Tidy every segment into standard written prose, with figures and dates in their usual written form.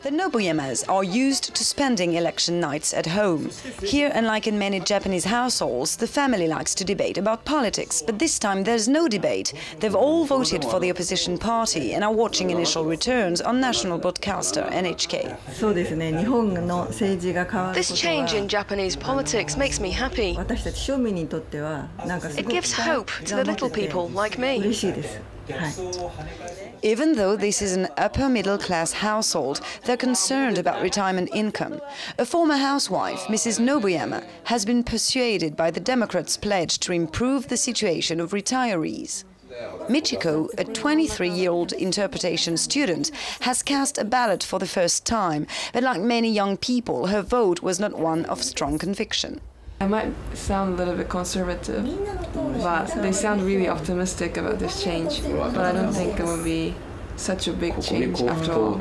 The Nobuyamas are used to spending election nights at home. Here, unlike in many Japanese households, the family likes to debate about politics, but this time there's no debate. They've all voted for the opposition party and are watching initial returns on national broadcaster NHK. This change in Japanese politics makes me happy. It gives hope to the little people like me. Even though this is an upper-middle-class household, they're concerned about retirement income. A former housewife, Mrs. Nobuyama, has been persuaded by the Democrats' pledge to improve the situation of retirees. Michiko, a 23-year-old interpretation student, has cast a ballot for the first time, but like many young people, her vote was not one of strong conviction. I might sound a little bit conservative, but they sound really optimistic about this change. But I don't think it will be such a big change after all.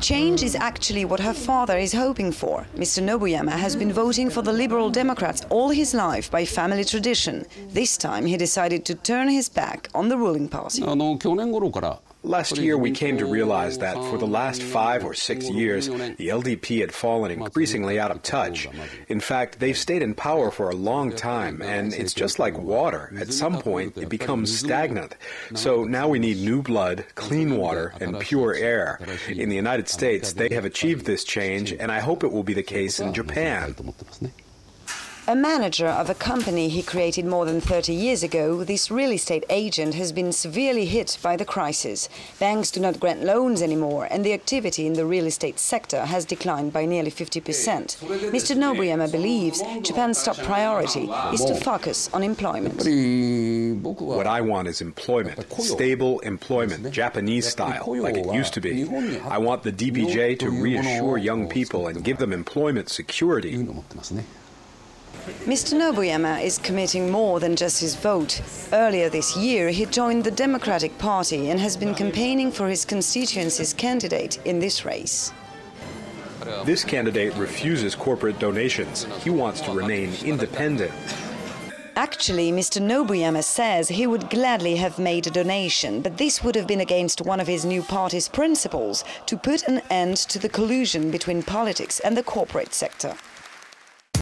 Change is actually what her father is hoping for. Mr. Nobuyama has been voting for the Liberal Democrats all his life by family tradition. This time he decided to turn his back on the ruling party. Last year, we came to realize that for the last 5 or 6 years, the LDP had fallen increasingly out of touch. In fact, they've stayed in power for a long time, and it's just like water. At some point, it becomes stagnant. So now we need new blood, clean water, and pure air. In the United States, they have achieved this change, and I hope it will be the case in Japan. A manager of a company he created more than 30 years ago, this real estate agent has been severely hit by the crisis. Banks do not grant loans anymore, and the activity in the real estate sector has declined by nearly 50%. Mr. Nobuyama believes Japan's top priority is to focus on employment. What I want is employment, stable employment, Japanese style, like it used to be. I want the DPJ to reassure young people and give them employment security. Mr. Nobuyama is committing more than just his vote. Earlier this year, he joined the Democratic Party and has been campaigning for his constituency's candidate in this race. This candidate refuses corporate donations. He wants to remain independent. Actually, Mr. Nobuyama says he would gladly have made a donation, but this would have been against one of his new party's principles, to put an end to the collusion between politics and the corporate sector.